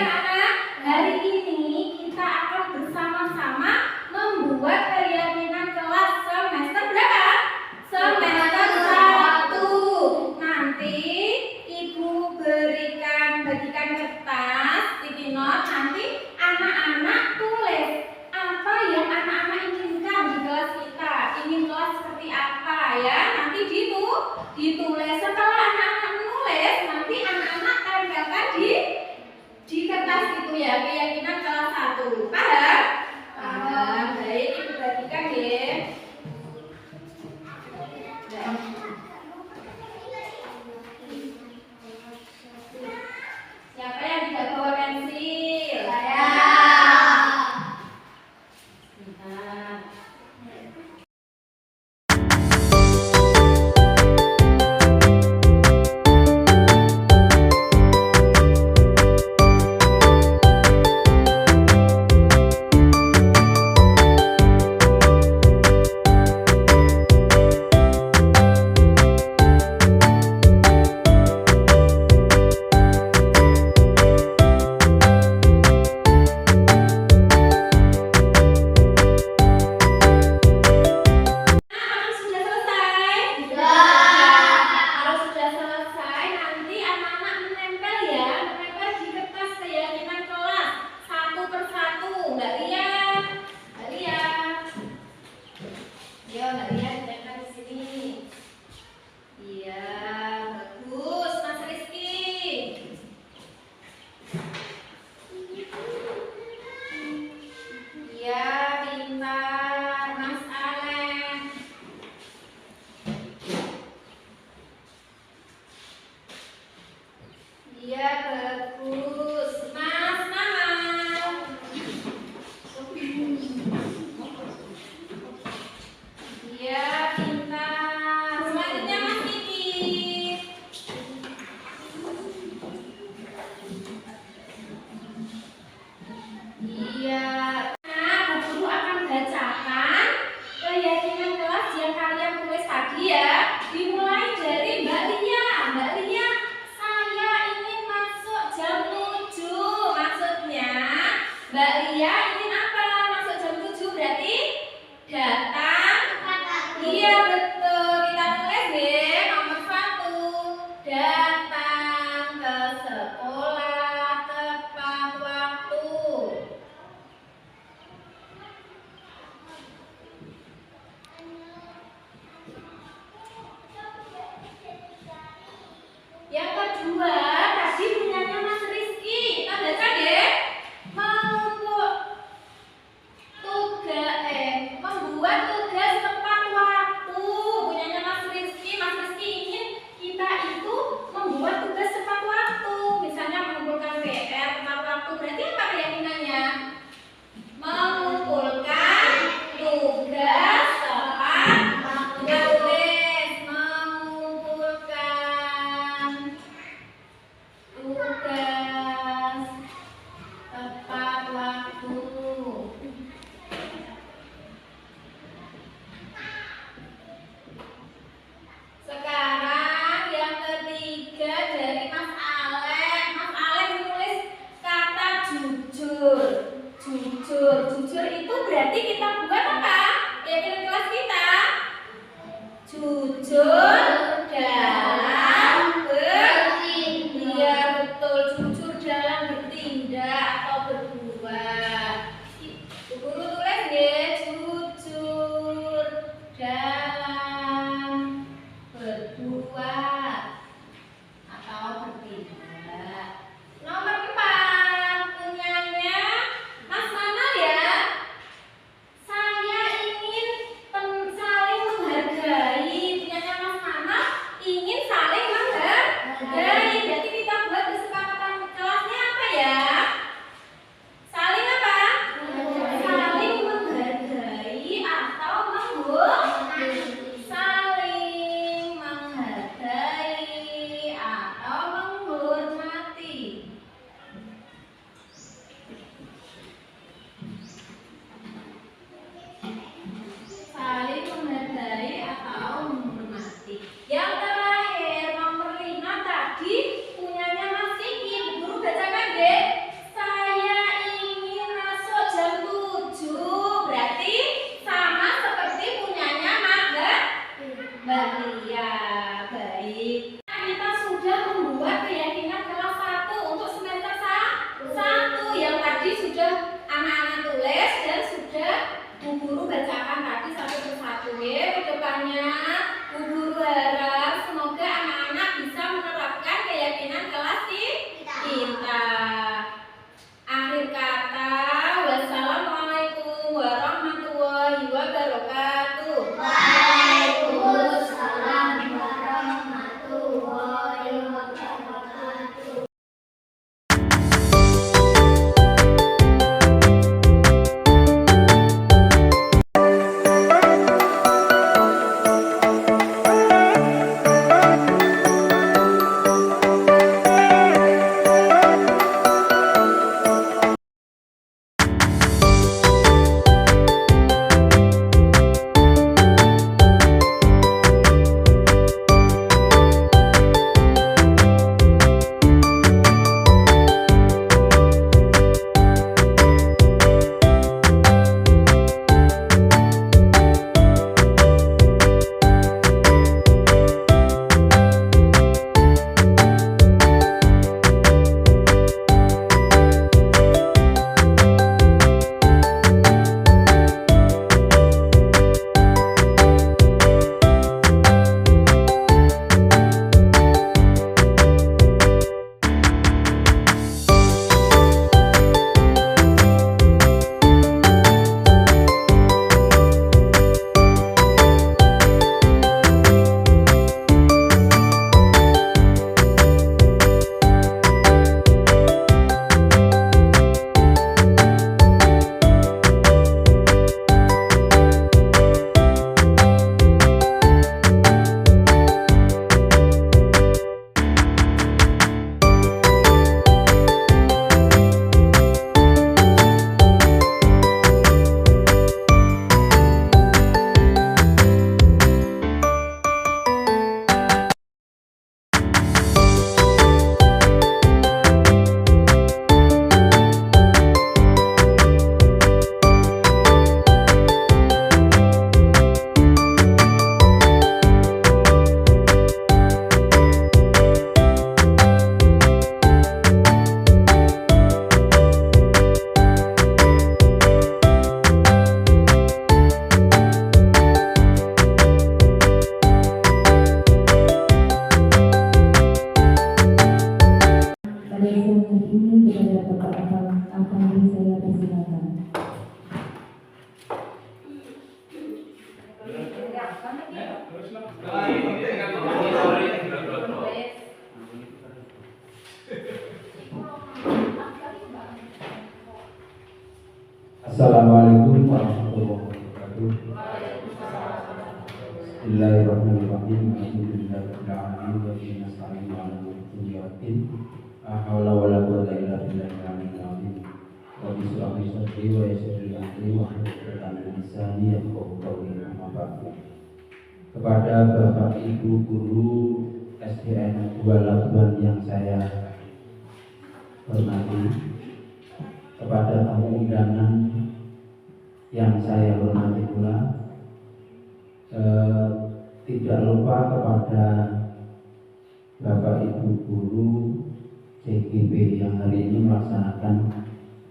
anak-anak, hari ini kita akan bersama-sama membuat keyakinan kelas semester berapa? Semester 1. Nanti Ibu bagikan kertas, sticky note, nanti anak-anak tulis apa yang anak-anak inginkan di kelas kita. Ingin kelas seperti apa ya? Nanti ditulis. Setelah anak-anak menulis, nanti anak-anak tempelkan di kertas itu ya, keyakinan kelas 1. Paham? Paham. Baik, Ibu bagikan ya. Siapa yang tidak bawa pensil? Saya. Sebentar. Jujur itu berarti kita buat apa? Keyakinan kelas kita. Jujur dalam bertindak. Iya betul, jujur dalam bertindak atau berbuat. Guru tulis ya, jujur dalam berbuat atau bertindak. Nomor 4 punyanya Mas Manal ya. Saya ingin saling menghargai. Punyanya Mas Manal ingin saling menghargai. Jadi kita buat kesepakatan kelasnya apa ya? ini kepada Bapak Afandi saya persilakan. Assalamualaikum warahmatullahi wabarakatuh. Bismillahirrahmanirrahim. Alhamdulillahirabbil alamin wa bihi nasta'in 'ala umuri din. La haula wa la quwwata illa billahil aliyyil azim. Wa bismillah wa yassir li amri wa hlul 'uqdatam min lisani yafqahu qawli. Amma ba'du. Kepada Bapak Ibu guru SDN 2 Labuan yang saya hormati, kepada tamu undangan yang saya hormati pula, tidak lupa kepada Bapak Ibu guru CGP yang hari ini melaksanakan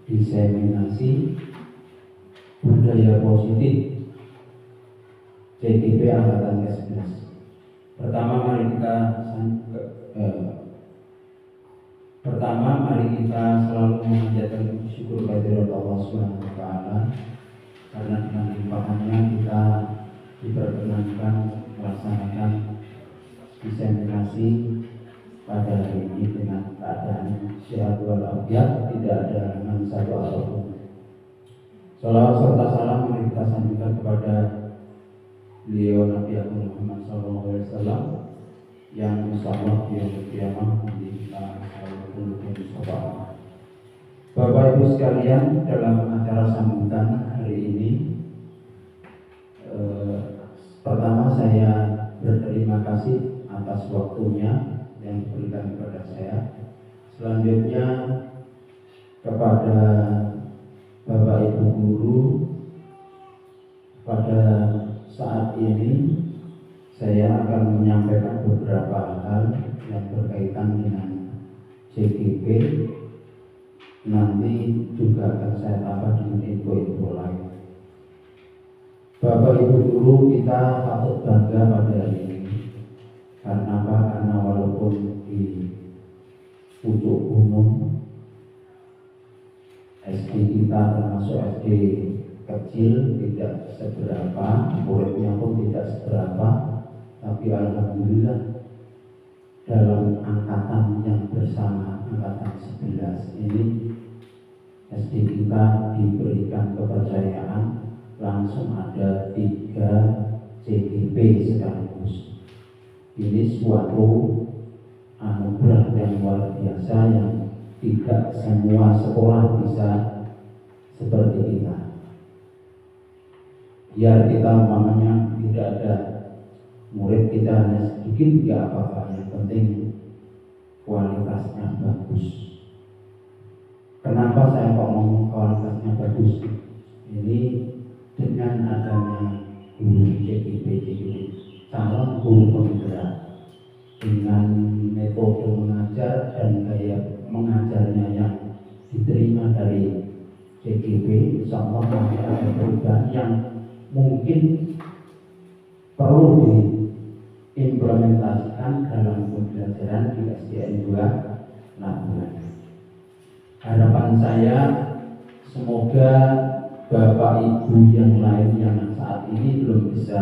diseminasi budaya positif CGP angkatan ke-11. Mari kita selalu memanjatkan syukur kehadirat Allah Subhanahu wa taala karena dengan limpahannya kita diperkenankan melaksanakan diseminasi pada hari ini dengan keadaan sehat walafiat, tidak ada halangan satu apapun. Salawat serta salam mari kita sampaikan kepada beliau Nabi Muhammad SAW yang insyaallah di hari kiamat nanti kita selalu berdoa. Bapak Ibu sekalian, dalam acara sambutan hari ini, pertama saya berterima kasih atas waktunya yang diberikan kepada saya. Selanjutnya kepada Bapak Ibu guru, pada saat ini saya akan menyampaikan beberapa hal yang berkaitan dengan CGP. Nanti juga akan saya tambah dengan info-info lain. Bapak Ibu guru, kita patut bangga pada hari ini. Karena apa? Karena walaupun di pucuk gunung SD kita termasuk SD kecil, tidak seberapa, muridnya pun tidak seberapa, tapi alhamdulillah dalam angkatan yang bersama angkatan 11 ini SD kita diberikan kepercayaan langsung ada 3 CGP sekaligus. Ini suatu anugerah yang luar biasa yang tidak semua sekolah bisa seperti kita. Biar kita umpamanya tidak ada murid kita hanya sedikit, tidak apa-apa, yang penting kualitasnya bagus. Kenapa saya kok ngomong kualitasnya bagus? Ini dengan adanya guru CGP calon guru penggerak dengan metode mengajar dan gaya mengajarnya yang diterima dari CGP, insyaallah ada perubahan yang mungkin perlu diimplementasikan dalam pembelajaran di SDN 2 Labuan. Harapan saya semoga Bapak Ibu yang lain yang saat ini belum bisa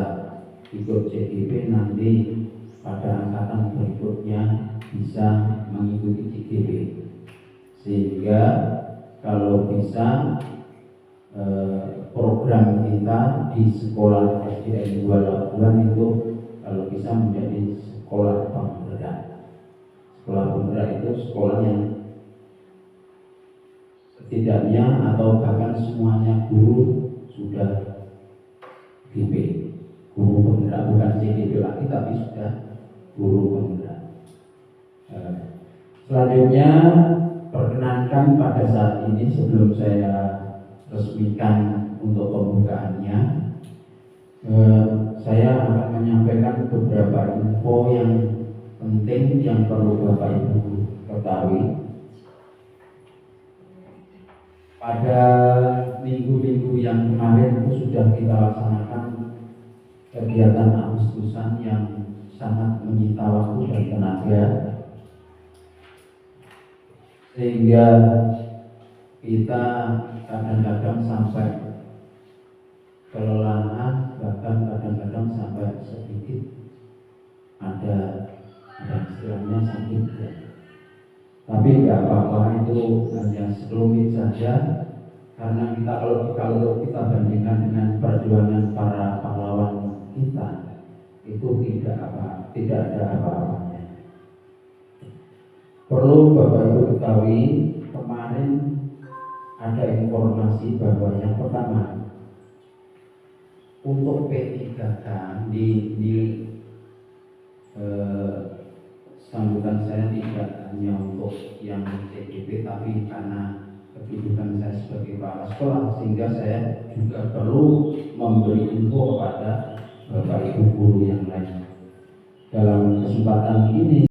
ikut CGP nanti pada angkatan berikutnya bisa mengikuti CGP, sehingga kalau bisa program kita di sekolah SDN 2 Labuan itu kalau bisa menjadi sekolah penggerak. Sekolah penggerak itu sekolah yang setidaknya atau bahkan semuanya guru sudah GP, guru penggerak, bukan CGP lagi tapi sudah guru penggerak. Selanjutnya perkenankan pada saat ini sebelum saya resmikan untuk pembukaannya, saya akan menyampaikan beberapa info yang penting yang perlu Bapak Ibu ketahui. Pada minggu-minggu yang kemarin itu sudah kita laksanakan kegiatan Agustusan yang sangat menyita waktu dan tenaga. sehingga kita kadang-kadang sampai kelelahan, bahkan kadang-kadang sampai sedikit ada istilahnya sakit. Tapi nggak apa-apa, itu hanya sekelumit saja, karena kita kalau kita bandingkan dengan perjuangan para pahlawan kita, itu tidak ada apa-apanya. Perlu Bapak Ibu ketahui, kemarin ada informasi bahwa yang pertama untuk P3K di sambutan saya tidak hanya untuk yang CDP, tapi karena kedudukan saya sebagai kepala sekolah, sehingga saya juga perlu memberi info kepada Bapak Ibu guru yang lain. Dalam kesempatan ini,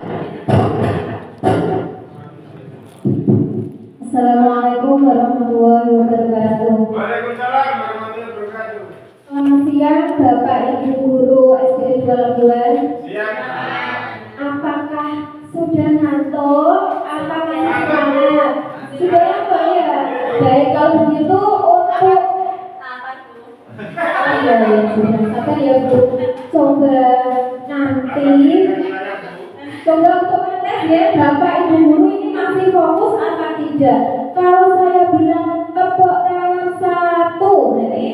Assalamualaikum warahmatullahi wabarakatuh. Waalaikumsalam warahmatullahi wabarakatuh. Selamat siang Bapak Ibu guru SD 2 Labuan. Siang. Apakah sudah ngantuk? Apa masih semangat? Sudah ngantuk ya? Baik, kalau begitu untuk iya sudah sabar ya Bu. Coba untuk ngetes ya Bapak Ibu guru ini masih fokus apa tidak? Kalau saya bilang tepuk tangan 1, berarti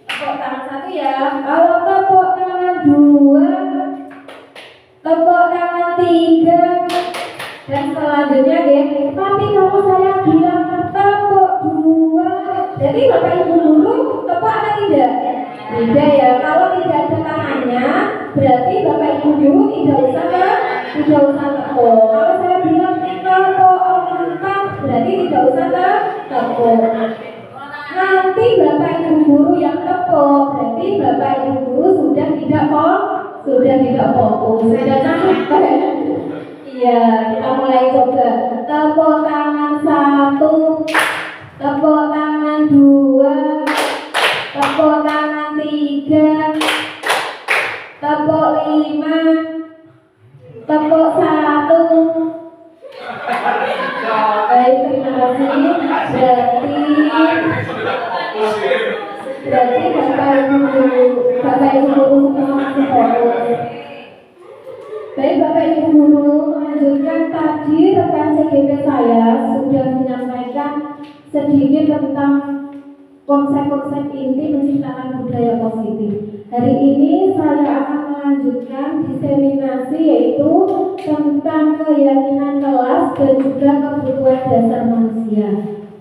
tepuk tangan 1 ya. Kalau tepuk tangan 2, tepuk tangan 3, dan selanjutnya deh. Tapi kalau saya bilang tepuk 2, jadi Bapak Ibu guru tepuk apa tidak? Tidak ya. Kalau tidak ada tangannya, berarti Bapak Ibu guru tidak usah tepuk. Kalau saya bilang tepuk 4, berarti tidak usah tepuk. Nanti Bapak Ibu guru yang tepuk, berarti Bapak Ibu guru sudah tidak fokus, sudah capek. Iya, kita mulai coba. Tepuk tangan 1, tepuk tangan 2, tepuk tangan 3, tepuk 5, tepuk 1. Baik, terima kasih. Berarti Bapak Ibu guru semua masih fokus. Baik, Bapak Ibu guru, melanjutkan tadi rekan CGP saya sudah menyampaikan sedikit tentang konsep-konsep inti menciptakan budaya positif. Hari ini saya akan melanjutkan diseminasi, yaitu tentang keyakinan kelas dan juga kebutuhan dasar manusia.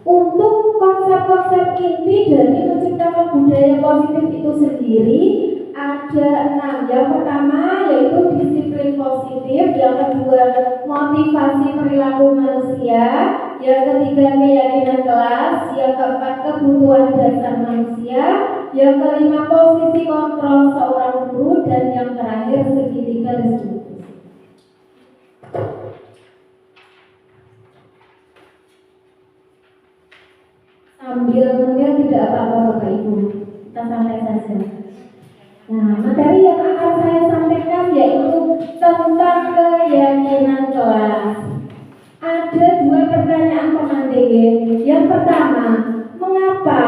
Untuk konsep-konsep inti dari menciptakan budaya positif itu sendiri ada 6. Yang pertama yaitu disiplin positif, yang kedua motivasi perilaku manusia, yang ketiga keyakinan kelas, yang keempat kebutuhan dasar manusia, yang kelima posisi kontrol seorang guru, dan yang terakhir segitiga restitusi. Sambil mengambil tidak apa-apa Bapak Ibu, kita santai saja. Nah, materi yang akan saya sampaikan yaitu tentang keyakinan kelas. Ada 2 pertanyaan pemantik. Yang pertama, mengapa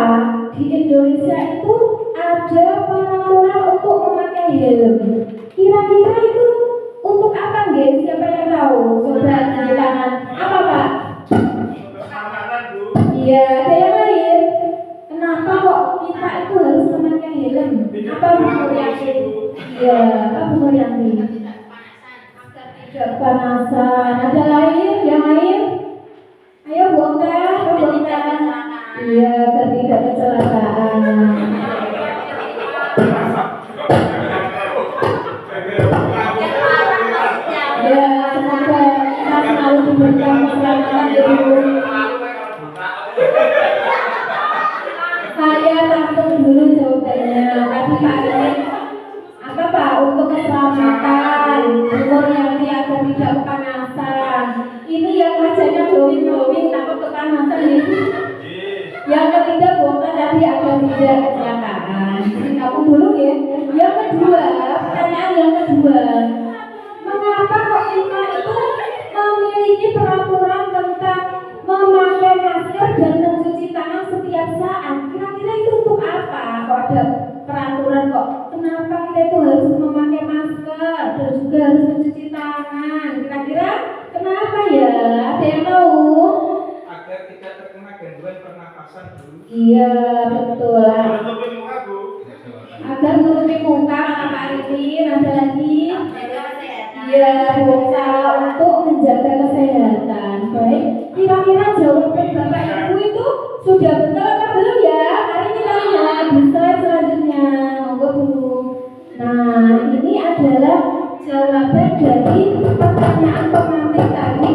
di Indonesia itu ada peraturan untuk memakai helm? Kira-kira itu untuk apa, guys? Siapa yang tahu? Coba di tangan. Apa, Pak? Iya, ada yang lain. Kenapa kok kita itu harus memakai helm? Apa Bu Murianti? Iya, apa Bu Murianti? Tidak panasan. Ada lain? Yang lain? Ayo bongkar, bongkar. Iya, agar tidak kecelakaan. Ya, semoga kita selalu diberikan keselamatan ya Bu. Saya langsung dulu jawabannya. Tadi Pak ini apa Pak untuk keselamatan umur yang agar tidak kepanasan. Ini yang wajahnya glowing takut kepanasan itu. Yang ketiga bongkar tadi agar tidak kecelakaan. Aku dulu ya. Yang kedua, pertanyaan yang kedua, mengapa kok kita itu memiliki peraturan tentang kebiasaan. Kira-kira itu untuk apa? Kok ada peraturan kok? Kenapa kita itu harus memakai masker dan juga harus mencuci tangan? Kira-kira kenapa ya? Ada yang tahu? Agar tidak terkena gangguan pernafasan dulu. Iya, betul. Menutupi muka, Bu. Agar menutupi muka, kata Pak Arifin. Ada lagi? Jaga kesehatan. Iya, bisa untuk menjaga kesehatan. Baik, kira-kira jawaban Bapak Ibu itu sudah betul apa belum ya? Mari kita lihat di slide selanjutnya. Monggo Bu. Nah, ini adalah jawaban dari pertanyaan pemantik tadi.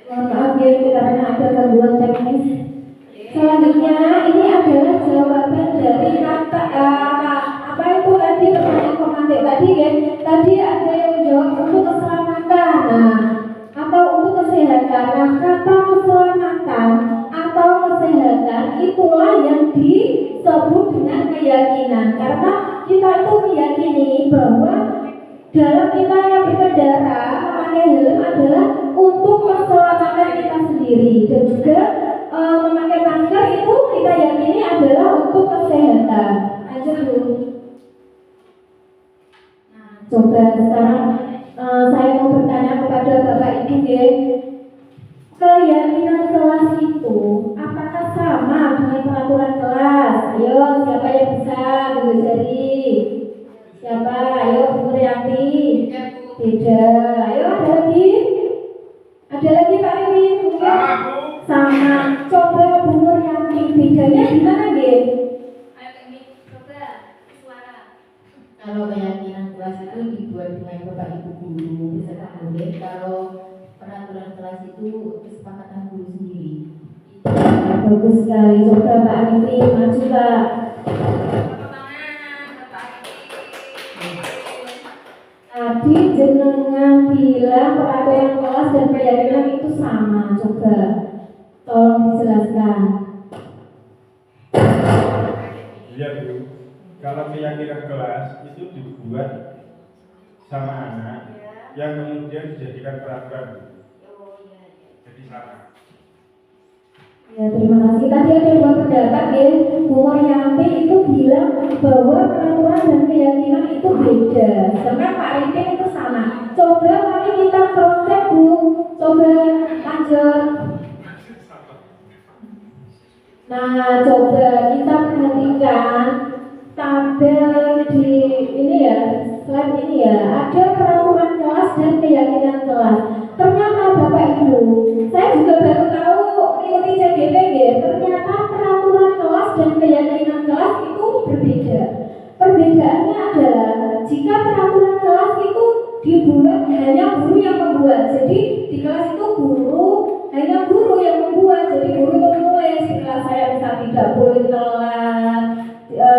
Mohon maaf ya, kita karena ada gangguan teknis. Selanjutnya ini adalah jawaban dari kata apa itu tadi pertanyaan pemantik tadi ya. Tadi ada yang menjawab untuk keselamatan, atau untuk kesehatan. Nah, kata keselamatan atau kesehatan itulah yang disebut dengan keyakinan. Karena kita itu meyakini bahwa dalam kita yang berkendara memakai helm adalah untuk keselamatan kita sendiri, dan juga memakai masker itu kita yakini adalah untuk kesehatan. Lanjut dulu. Nah, coba sekarang saya mau bertanya kepada Bapak Ibu ya. Keyakinan kelas itu apakah sama dengan peraturan kelas? Ayo, siapa yang bisa tunjuk jari? Siapa? Ayo, Bu Rianti. Beda. Ayo, ada lagi? Ada lagi Pak Rimin? Sama, Bu. Sama. Coba Bu Rianti, bedanya di mana nggih? Ayo Kemi, coba suara. Kalau keyakinan kelas itu dibuat dengan Bapak Ibu guru beserta murid. Kalau peraturan kelas itu kesepakatan guru sendiri. Bagus sekali. Coba Pak Arifin, maju Pak. Tadi jenengan bilang peraturan kelas dan keyakinan itu sama. Coba tolong dijelaskan. Iya, Bu. Kalau keyakinan kelas itu dibuat sama anak yang kemudian dijadikan peraturan, Bu. Jadi sama. Ya, terima kasih. Tadi ada dua pendapat ya. Bu Marianti itu bilang bahwa peraturan dan keyakinan itu beda. Sedangkan Pak Arifin itu sama. Coba mari kita cross check Bu. Coba lanjut. Nah, coba kita perhatikan tabel di ini ya, slide ini ya. Ada peraturan kelas dan keyakinan kelas. Ternyata Bapak Ibu, saya juga baru tahu mengikuti CGP ya. Ternyata peraturan kelas dan keyakinan kelas itu berbeda. Perbedaannya adalah jika peraturan kelas itu dibuat hanya guru yang membuat. Jadi di kelas itu hanya guru yang membuat. Jadi guru itu menulis di kelas saya bisa tidak boleh telat,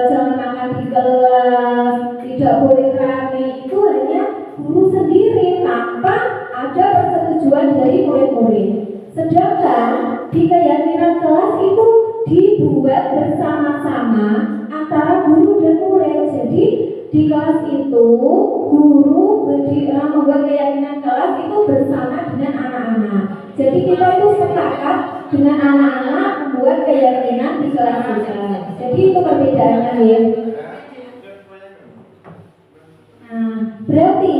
jangan makan di kelas, tidak boleh rame. Itu hanya guru sendiri tanpa ada persetujuan dari murid-murid. Sedangkan di keyakinan kelas itu dibuat bersama-sama antara guru dan murid. Jadi di kelas itu guru membuat keyakinan kelas itu bersama dengan anak-anak. Jadi kita itu sepakat dengan anak-anak membuat keyakinan di kelas kita. Jadi itu perbedaannya ya. Nah, berarti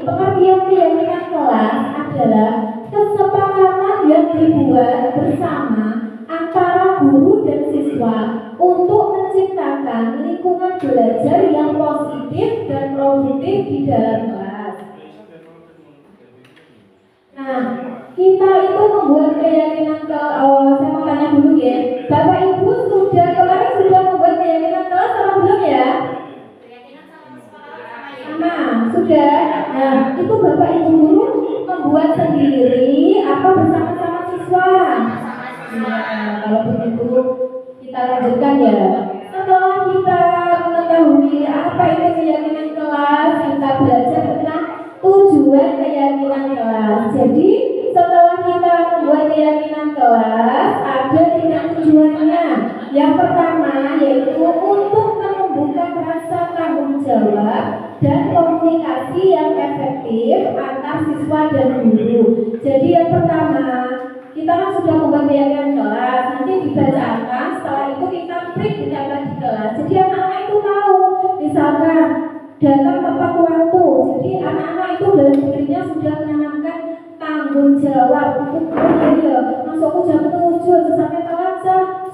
pengertian keyakinan kelas adalah kesepakatan yang dibuat bersama antara guru dan siswa untuk menciptakan lingkungan belajar yang positif dan produktif di dalam kelas. Nah, kita itu membuat keyakinan saya mau tanya dulu ya, Bapak Ibu kemarin sudah membuat keyakinan kelas atau belum ya? Keyakinan sama kesepakatan sama ya. Sama, sudah. Nah, itu Bapak Ibu guru membuat sendiri atau bersama-sama siswa? Nah, kalau begitu kita lanjutkan ya. Setelah kita mengetahui apa itu keyakinan kelas, kita belajar tentang tujuan keyakinan kelas. Jadi setelah kita membuat keyakinan kelas, ada 3 tujuannya. Yang pertama yaitu untuk menumbuhkan rasa tanggung jawab dan komunikasi yang efektif antar siswa dan guru. Jadi yang pertama, kita kan sudah membuat keyakinan kelas, nanti dibacakan, setelah itu kita print dicatat di kelas. Jadi anak-anak itu tahu, misalkan datang tepat waktu. Jadi anak-anak itu dalam dirinya sudah menanamkan tanggung jawab untuk masukku jam 7 sampai telat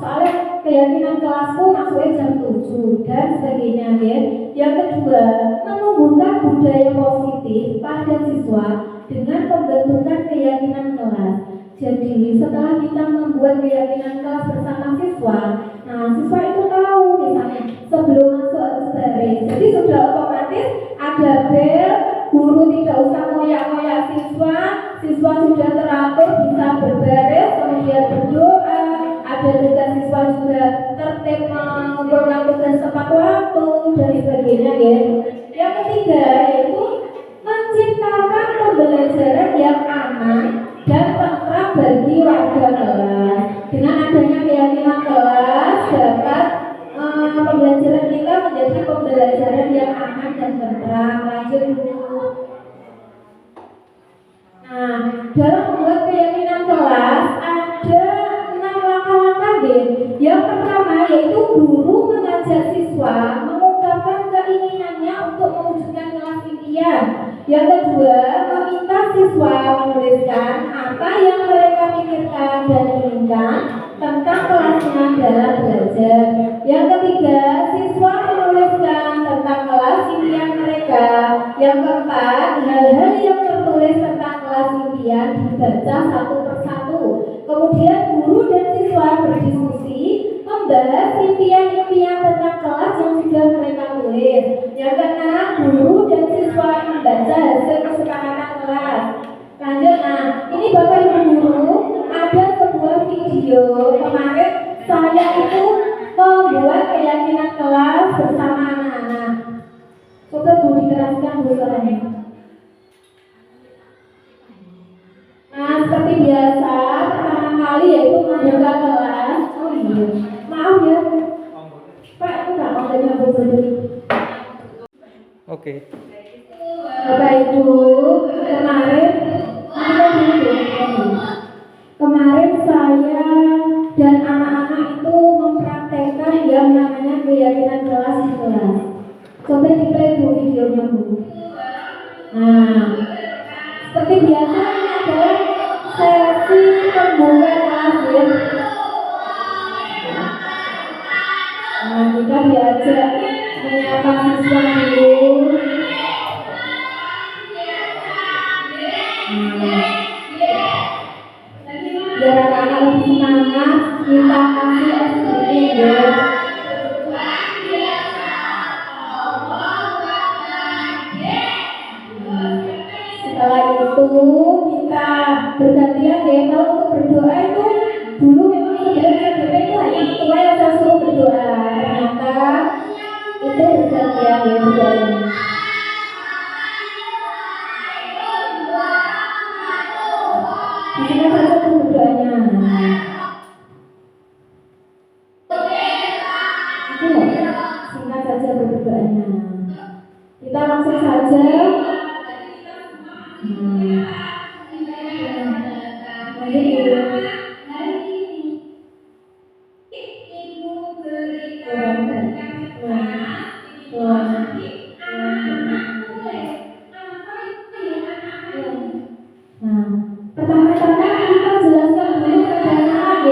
soalnya keyakinan kelasku masuknya jam 7 dan sebagainya ya. Yang kedua, menumbuhkan budaya positif pada siswa dengan pembentukan keyakinan kelas. Jadi setelah kita membuat keyakinan kelas bersama siswa, nah siswa itu tahu misalnya sebelum masuk harus baris. Jadi sudah otomatis ada bel, guru tidak usah ngoyak-ngoyak siswa, siswa sudah teratur bisa berbaris, kemudian berdoa. Ada juga siswa juga tertib mengumpulkan tugas tepat waktu dan sebagainya ya. Yang ketiga yaitu menciptakan pembelajaran yang aman dan tentram bagi warga kelas. Dengan adanya keyakinan kelas dapat pembelajaran kita menjadi pembelajaran yang aman dan tentram. Lanjut dulu. Nah, dalam membuat keyakinan kelas ada 6 langkah-langkah deh. Yang pertama yaitu guru mengajak siswa mengungkapkan keinginannya untuk mewujudkan kelas impian. Yang kedua, meminta siswa menuliskan apa yang mereka pikirkan dan inginkan tentang kelasnya dalam belajar. Yang ketiga, siswa menuliskan tentang kelas impian mereka. Yang keempat, hal-hal yang tertulis tentang kelas impian dibaca satu persatu. Kemudian guru dan siswa berdiskusi membahas impian-impian tentang kelas yang sudah mereka tulis. Yang keenam, guru dan siswa membaca hasil kesepakatan kelas. Lanjut, nah ini Bapak Ibu guru, ada sebuah video kemarin saya itu membuat keyakinan kelas bersama anak-anak. Coba Bu dikeraskan Bu suaranya. Nah seperti biasa pertama kali yaitu membuka kelas. Oh iya, maaf ya Pak, itu nggak mau dari Bu sendiri. Oke. Bapak Ibu, kemarin saya dan anak-anak itu mempraktekkan yang namanya keyakinan kelas di kelas. Coba di-play Bu videonya Bu. Nah, seperti biasa ini adalah sesi pembuka kelas ya. Nah, kita diajak menyapa siswa dulu. Biar anak-anak lebih semangat, kita kasih SPP ya. Setelah itu kita bergantian ya. Kalau untuk berdoa itu dulu memang sebenarnya SPP itu hanya ketua yang saya suruh berdoa. Ternyata itu bergantian ya berdoanya. Disini saja tuh berdoanya. Itu singkat saja berdoanya. Kita langsung saja. Pertama-tama kita jelaskan dulu kepada anak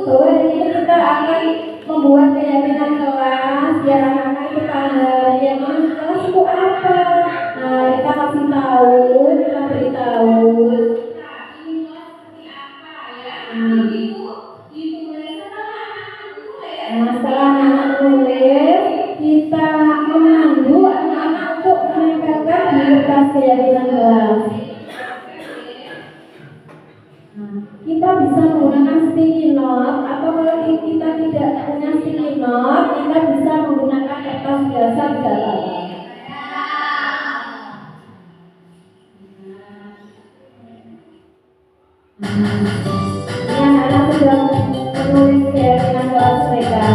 bahwa hari ini kita akan membuat keyakinan kelas biar anak-anak itu paham yang kelas itu apa. Nah kita kasih tahu, kita beritahu. Nah setelah anak-anak tulis, kita memandu anak-anak untuk menempelkan di kertas keyakinan kelas. note atau kalau kita tidak punya sticky note, kita bisa menggunakan kertas biasa tidak apa-apa. Ini anak-anak sedang menulis keyakinan kelas mereka.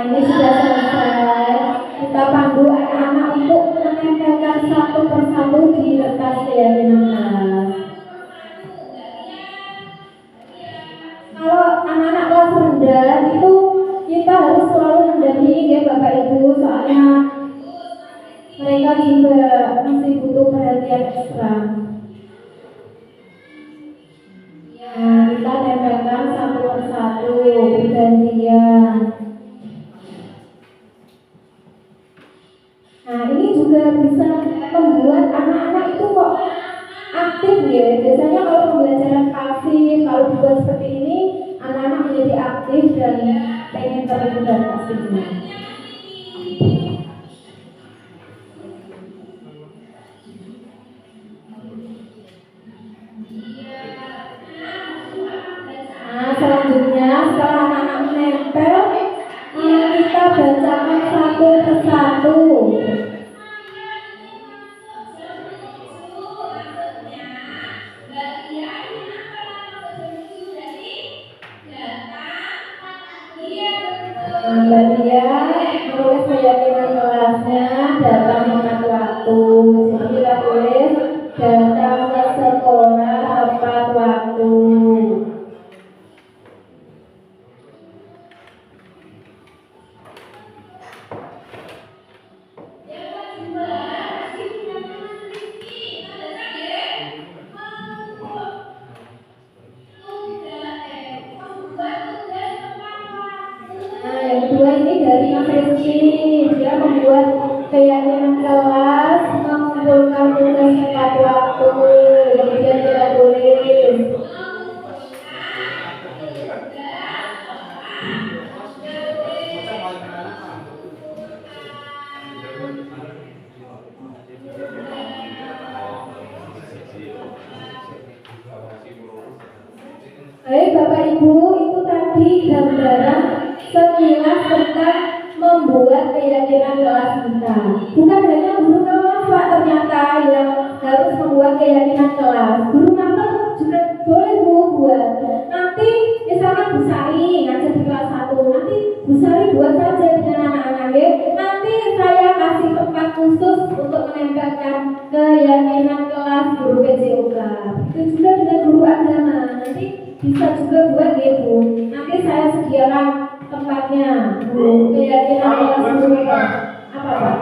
Ini sudah selesai. Kita pandu anak-anak untuk menempelkan satu persatu di kertas keyakinan kelas. Kalau anak-anak kelas rendah itu kita harus selalu mendampingi ya Bapak Ibu, soalnya mereka juga masih butuh perhatian ekstra. Nah, kita tempelkan satu persatu bergantian. Nah, ini juga bisa membuat anak-anak itu kok aktif ya. Biasanya kalau pembelajaran pasif, kalau dibuat seperti ini, anak-anak menjadi aktif dan pengen terlibat pastinya. Nah, selanjutnya setelah anak-anak menempel, kita bacakan satu persatu. Mbak Dia menulis keyakinan kelasnya datang tepat waktu. Jadi kita tulis datang ke sekolah tepat waktu. Nah, yang kedua ini dari Mas Rizky, dia membuat keyakinan kelas, mengumpulkan tugas tepat waktu, kemudian dia tulis. Baik Bapak Ibu, itu tadi gambaran sekilas tentang membuat keyakinan kelas kita. Bukan hanya guru kelas Pak ternyata yang harus membuat keyakinan kelas. Guru mater juga boleh Bu buat. Nanti misalkan Bu Sari ngajar di kelas 1, nanti Bu Sari buat saja dengan anak-anak ya. Nanti saya kasih tempat khusus untuk menempelkan keyakinan kelas guru PJOK. Itu juga dengan guru agama. Nanti bisa juga buat ya Bu. Nanti saya sediakan tempatnya Bu. Keyakinan kelas guru apa Pak?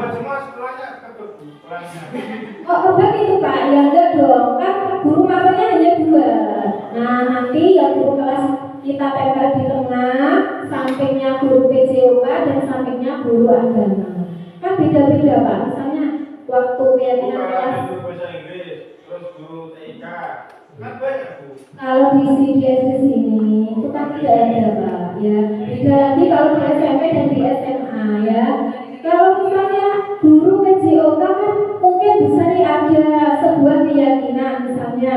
Oh obat itu Pak, ya enggak dong. Kan guru maternya hanya 2. Nah nanti yang guru kelas kita tempel di tengah, sampingnya guru PJOK dan sampingnya guru agama. Kan beda-beda Pak. Misalnya waktu keyakinan kelas terus guru TK kan banyak Bu. kalau di CDS di sini itu kan tidak ada Pak ya. Beda lagi kalau di SMP dan di SMA ya. Kalau misalnya guru PJOK kan mungkin bisa ada sebuah keyakinan misalnya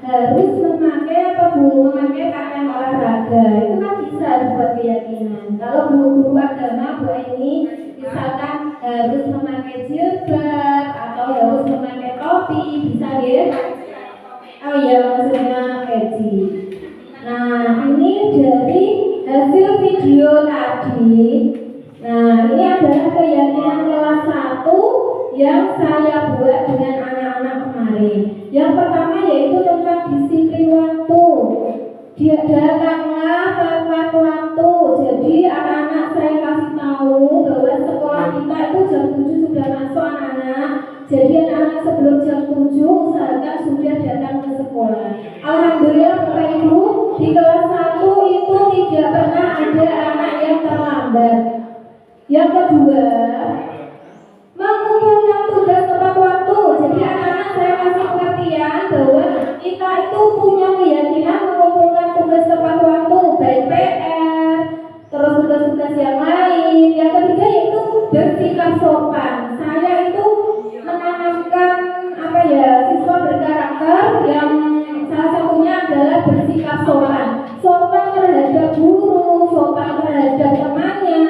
harus memakai apa Bu, memakai pakaian olahraga, itu kan bisa dibuat keyakinan. Kalau guru agama Bu ini misalkan harus memakai jilbab atau harus memakai topi, bisa ya. Oh iya, maksudnya peci. Nah, ini dari hasil video tadi. Nah, ini adalah keyakinan kelas 1 yang saya buat dengan anak-anak kemarin. Yang pertama yaitu tentang disiplin waktu. Dia datanglah tepat waktu. Jadi anak-anak saya kasih tahu bahwa sekolah kita itu jam 7 sudah masuk anak-anak. Jadi anak-anak sebelum jam 7 usahakan sudah datang ke sekolah. Alhamdulillah Bapak Ibu, di kelas 1 itu tidak pernah ada anak yang terlambat. Yang kedua, mengumpulkan tugas tepat waktu. Jadi anak-anak saya kasih pengertian bahwa kita itu punya keyakinan mengumpulkan tugas tepat waktu, baik PR, terus tugas-tugas yang lain. Yang ketiga yaitu bersikap sopan. Saya itu menanamkan siswa berkarakter yang salah satunya adalah bersikap sopan. Sopan terhadap guru, sopan terhadap temannya.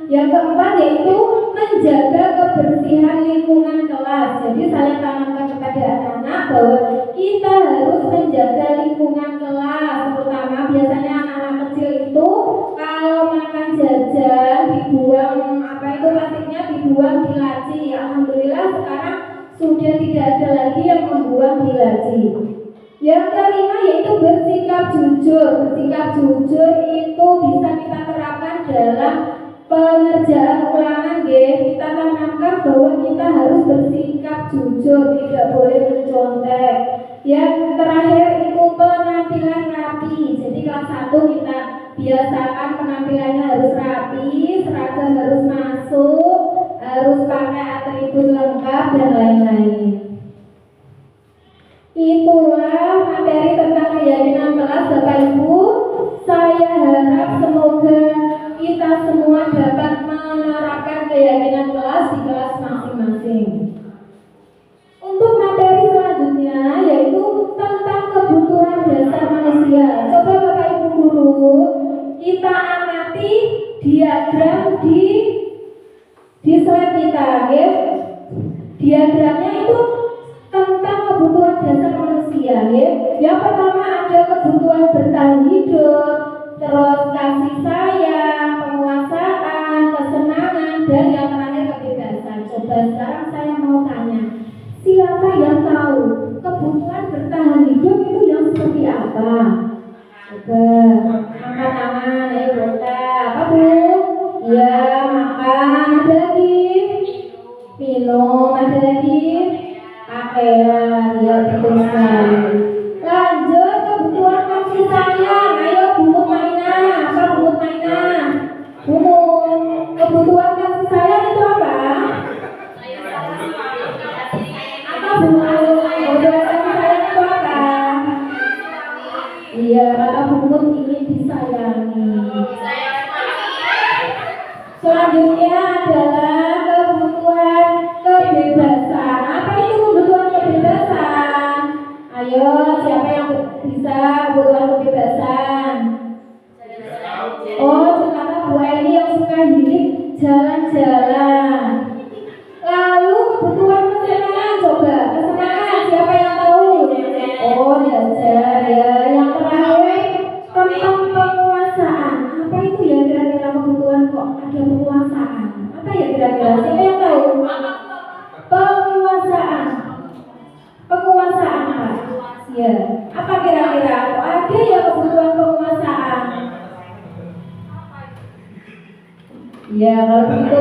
Yang keempat yaitu menjaga kebersihan lingkungan kelas. Jadi saya tanamkan kepada anak-anak bahwa kita harus menjaga lingkungan kelas. Terutama biasanya anak-anak kecil itu kalau makan jajan dibuang plastiknya dibuang di laci. Alhamdulillah sekarang sudah tidak ada lagi yang membuang di laci. Yang kelima yaitu bersikap jujur. Bersikap jujur itu bisa kita terapkan dalam pengerjaan ulangan, kita tanamkan bahwa kita harus bersikap jujur, tidak boleh mencontek. Yang terakhir itu penampilan rapi. Jadi kelas 1 kita biasakan penampilannya harus rapi, seragam harus masuk, harus pakai atribut lengkap dan lain-lain. Itulah materi tentang keyakinan kelas Bapak Ibu. Saya harap semoga kita semua dapat menerapkan keyakinan kelas di kelas masing-masing. Untuk materi selanjutnya yaitu tentang kebutuhan dasar manusia. Coba Bapak Ibu guru kita amati diagram di slide kita, ya. Diagramnya itu tentang kebutuhan dasar manusia, ya. Yang pertama ada kebutuhan bertahan hidup, terus kasih sayang, penguasaan, kesenangan, dan yang terakhir kebebasan. Coba sekarang saya mau tanya, siapa yang tahu kebutuhan bertahan hidup itu yang seperti apa? Coba angkat tangan, ayo Bunda. Apa Bu? Ya, makan. Ada lagi? Minum. Ada lagi? Pakaian. Ya, betul sekali. Lanjut kebutuhan kasih sayang. Ayo Bumut Mainah. Apa Bumut Mainah? Bumut. Kebutuhan kasih sayang itu apa? Apa Bumut? Kebutuhan kasih sayang itu apa? Iya, kata Bumut ingin disayangi. Selanjutnya adalah kebutuhan kebebasan. Apa itu kebutuhan kebebasan? Ayo, siapa yang bisa kebutuhan kebebasan? Oh, kata Bu Aini yang suka healing, jalan-jalan. Lalu kebutuhan kesenangan, coba kesenangan siapa yang tahu? Oh, jajan ya. Yang terakhir tentang penguasaan. Apa itu ya kira-kira kebutuhan kok ada penguasaan? Apa ya kira-kira? Siapa yang tahu? Penguasaan. Penguasaan apa? Ya. Apa kira-kira? Kok ada ya kebutuhan penguasaan? Ya, kalau begitu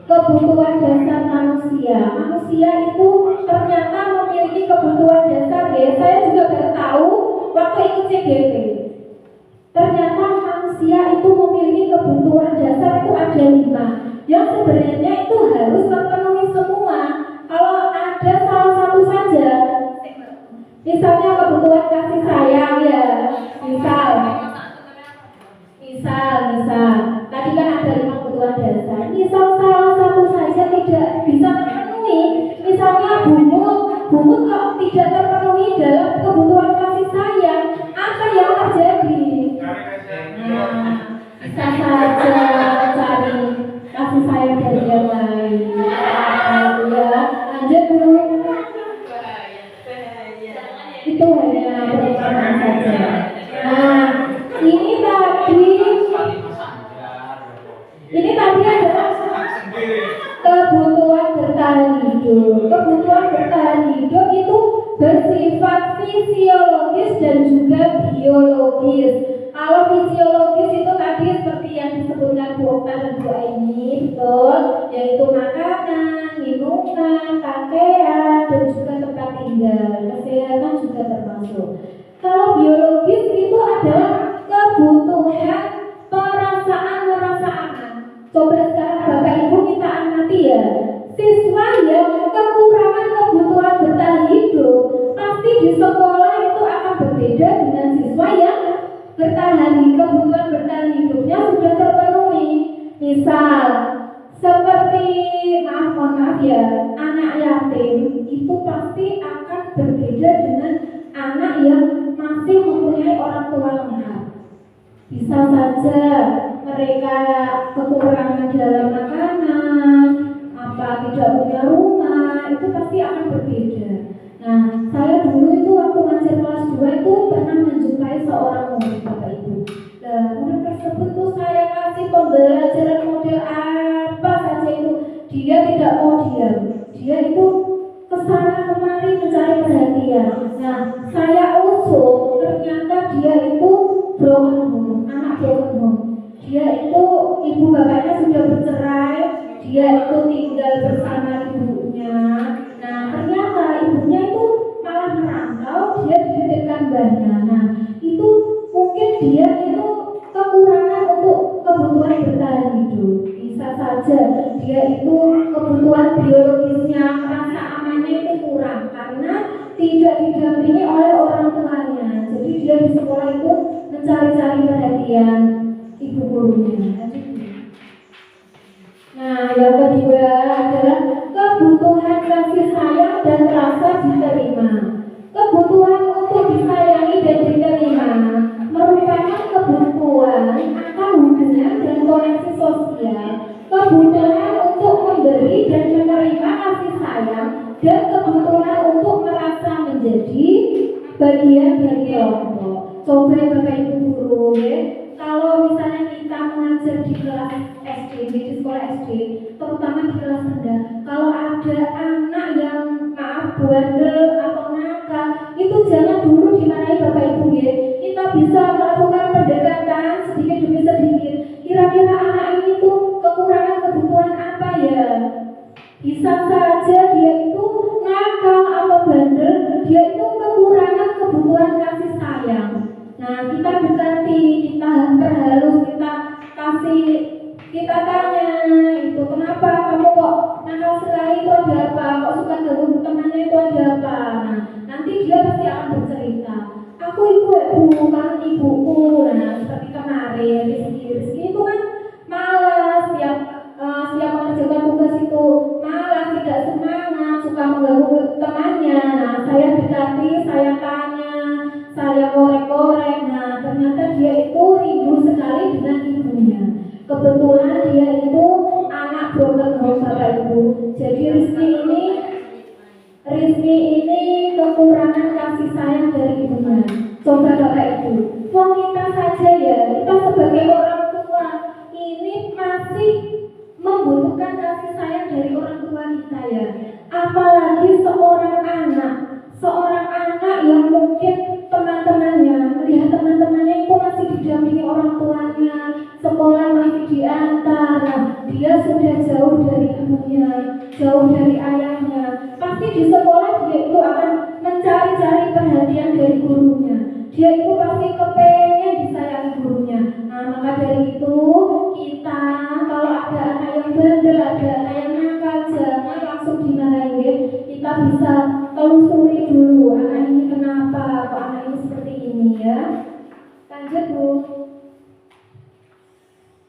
kebutuhan dasar manusia. Manusia itu ternyata memiliki kebutuhan dasar, ya. Saya juga baru tahu waktu ikut CGP. Ternyata manusia itu memiliki kebutuhan dasar itu ada 5. Yang sebenarnya itu harus terpenuhi semua. Kalau ada salah satu saja, misalnya kebutuhan kasih sayang, ya. Misal. Tadi kan ada 5 kebutuhan dasar. Misal salah satu saja tidak bisa terpenuhi, misalnya bumut kok tidak terpenuhi dalam kebutuhan kasih sayang, apa yang terjadi? Nah, bisa saja cari kasih sayang dari yang lain. Ya, lanjut dulu. Itu hanya perumpamaan saja. Nah, ini tadi adalah kebutuhan bertahan hidup. Kebutuhan bertahan hidup itu bersifat fisiologis dan juga biologis. Kalau fisiologis itu tadi seperti yang disebutkan Bu Okta dan Bu Aini, betul, yaitu makanan, minuman, pakaian, dan juga tempat tinggal. Kesehatan juga termasuk. Kalau biologis itu adalah kebutuhan perasaan. Coba dengan siswa yang kebutuhan bertahan hidupnya sudah terpenuhi. Misal seperti maaf ya, anak yatim itu pasti akan berbeda dengan anak yang masih mempunyai orang tua lengkap. Bisa saja mereka kekurangan dalam makanan, tidak punya rumah, itu pasti akan berbeda. Nah, saya dulu itu waktu ngajar kelas 2 itu pernah menjumpai seorang murid Bapak Ibu. Nah, murid tersebut tuh saya kasih pembelajaran model apa saja itu, dia tidak mau diam. Dia itu kesana kemari mencari perhatian. Nah, saya usul, ternyata dia itu broken home, anak broken home. Dia itu ibu bapaknya sudah bercerai, dia itu tinggal bersama ibunya. Nah, ternyata ibunya itu malah merantau, dia dititipkan mbahnya. Nah, itu mungkin dia itu kekurangan untuk kebutuhan bertahan hidup. Bisa saja dia itu kebutuhan biologisnya, merasa amannya itu kurang karena tidak didampingi oleh orang tuanya. Jadi dia di sekolah itu mencari-cari perhatian ibu gurunya. Nah, yang kedua adalah kebutuhan kasih sayang dan rasa diterima. Kebutuhan untuk disayangi dan diterima merupakan kebutuhan akan hubungan dan koneksi sosial. Kebutuhan untuk memberi dan menerima kasih sayang dan kebutuhan untuk merasa menjadi bagian dari kelompok. Coba Bapak Ibu guru ya, kalau misalnya kita mengajar di kelas SD, di sekolah SD, terutama di kelas rendah, kalau ada anak yang bandel atau nakal, itu jangan dulu dimarahi Bapak Ibu ya. Kita bisa melakukan pendekatan sedikit demi sedikit. Kira-kira anak ini tuh kekurangan kebutuhan apa ya? Bisa saja dia itu nakal atau bandel, dia itu kekurangan kebutuhan kasih sayang. Nah, kita dekati, kita perhalus, kita tanya itu kenapa kamu kok nakal sekali, itu ada apa, kok suka ganggu temannya, itu ada apa. Nah, nanti dia pasti akan bercerita, aku ibu kan ibuku. Nah, seperti kemarin Rizky itu kan malas, setiap mengerjakan tugas itu malas, tidak semangat, suka mengganggu temannya. Nah, saya dekati, saya tanya, saya korek-korek. Nah, ternyata dia itu rindu sekali dengan ibunya. Kebetulan dia itu anak broken home Bapak Ibu. Jadi Rizky ini kekurangan kasih sayang dari ibunya. Coba Bapak Ibu, wong kita saja ya, kita sebagai orang tua ini masih membutuhkan kasih sayang dari orang tua kita ya. Apalagi seorang anak yang mungkin melihat teman-temannya itu masih didampingi orang tuanya, sekolah masih diantar, dia sudah jauh dari ibunya, jauh dari ayahnya. Pasti di sekolah dia itu akan mencari-cari perhatian dari gurunya. Dia itu pasti kepengen disayangi gurunya. Nah, maka dari itu kita kalau ada anak yang bandel, ada anak yang nakal, jangan langsung dimarahin ya. Kita bisa telusuri dulu anak ini kenapa, kok anak ini seperti ini ya. Lanjut Bu.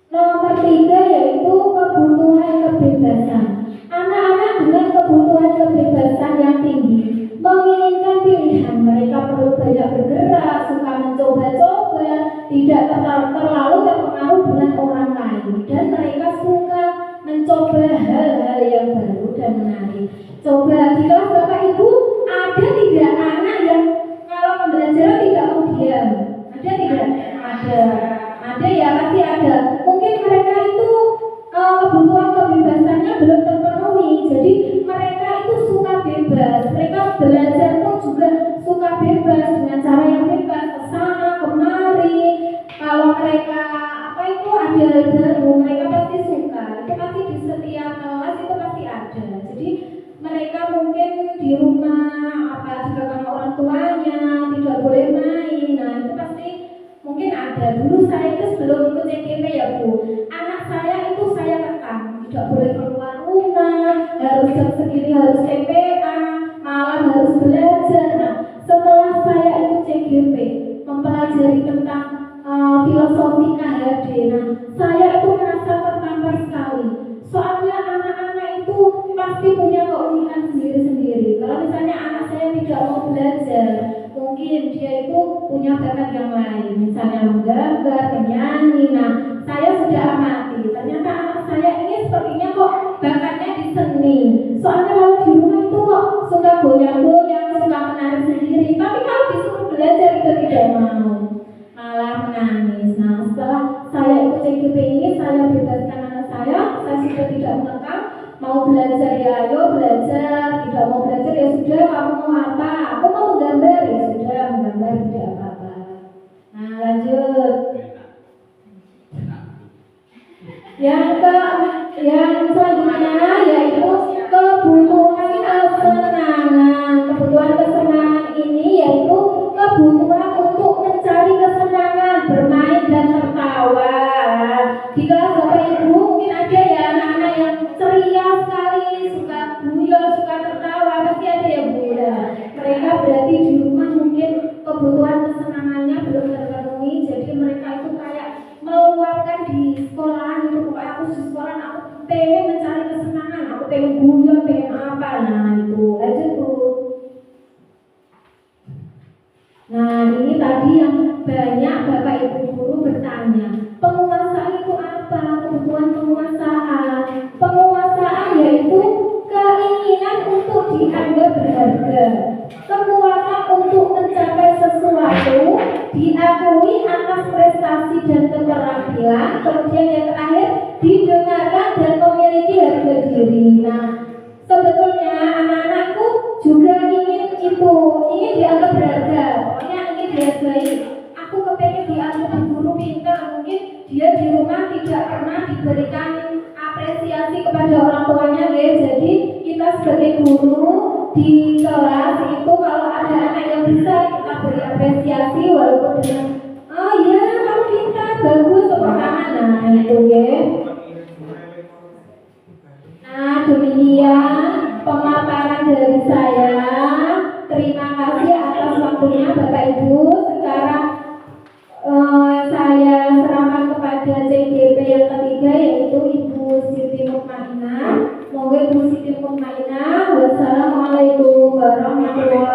Nomor 3 yaitu kebutuhan kebebasan. Anak-anak dengan kebutuhan kebebasan yang tinggi menginginkan pilihan. Mereka perlu banyak bergerak, suka mencoba-coba, tidak terlalu terpengaruh dengan orang lain, dan mereka suka mencoba hal-hal yang baru dan menarik. Coba di kelas Bapak Ibu ada tidak anak yang kalau pembelajaran tidak mau diam? Ada tidak? Ada ya, pasti ada. Mungkin mereka itu kebutuhan kebebasannya belum terpenuhi, jadi mereka itu suka bebas. Mereka belajar pun juga suka bebas dengan cara yang bebas, kesana kemari. Kalau mereka ada baru, mereka pasti suka. Itu pasti di setiap kelas itu pasti ada. Jadi mereka mungkin di rumah dikekang orang tuanya, tidak boleh main. Nah, itu pasti mungkin ada. Dulu saya itu sebelum ikut CGP ya Bu, anak saya itu saya kekang, tidak boleh keluar rumah, harus jam segini harus TPA, malam harus belajar. Nah, setelah saya ikut CGP, mempelajari tentang filosofi KHD. Nah, saya itu merasa tertampar sekali. Soalnya anak-anak itu pasti punya keunikan sendiri-sendiri. Kalau misalnya anak saya tidak mau belajar, mungkin dia itu punya bakat yang lain, misalnya menggambar, menyanyi. Nah, saya sudah amati. Ternyata anak saya ini sepertinya kok bakatnya di seni. Soalnya kalau di rumah itu kok suka goyang-goyang, suka menari sendiri. Tapi kalau disuruh belajar itu tidak mau, malah menangis. Nah, setelah saya ikut CGP ini, saya bebaskan anak saya sudah tidak mengekang. Mau belajar ya ayo belajar, tidak mau belajar ya sudah, kamu mau apa? Aku mau menggambar, ya sudah menggambar, tidak apa-apa. Nah, lanjut. Yang selanjutnya yaitu kebutuhan kesenangan. Kebutuhan kesenangan ini yaitu kebutuhan untuk mencari kesenangan, bermain dan tertawa. Di kelas Bapak Ibu mungkin ada ya anak-anak yang ceria sekali, suka guyon, suka tertawa, pasti ada ya Bu ya. Mereka berarti di rumah mungkin kebutuhan kesenangannya belum terpenuhi, jadi mereka itu kayak meluapkan di sekolahan itu. Pokoknya aku di sekolah aku pengen mencari kesenangan, aku pengen guyon, pengen apa. Nah itu aja tuh. Nah ini tadi yang banyak Bapak Ibu guru bertanya, penguasaan itu apa? Kebutuhan penguasaan. Penguasaan yaitu keinginan untuk dianggap berharga, kekuatan untuk mencapai sesuatu, diakui atas prestasi dan keterampilan, kemudian yang terakhir didengarkan dan memiliki harga diri. Nah, sebetulnya anak-anakku juga ingin itu, ingin dianggap berharga, pokoknya ingin dihargai. Aku kepengen dianggap guru pintar, mungkin dia di rumah tidak pernah diberikan apresiasi kepada orang tuanya, ya. Jadi kita sebagai guru di kelas itu kalau ada anak yang bisa kita beri apresiasi walaupun dengan oh ya kamu pintar, bagus, tepuk tangan. Nah itu ya. Nah demikian pemaparan dari saya. Terima kasih atas waktunya Bapak Ibu. Sekarang saya serahkan kepada CGP yang ketiga yaitu Ibu Siti Mukmainah. Monggo Ibu Siti Mukmainah. Wassalamualaikum warahmatullahi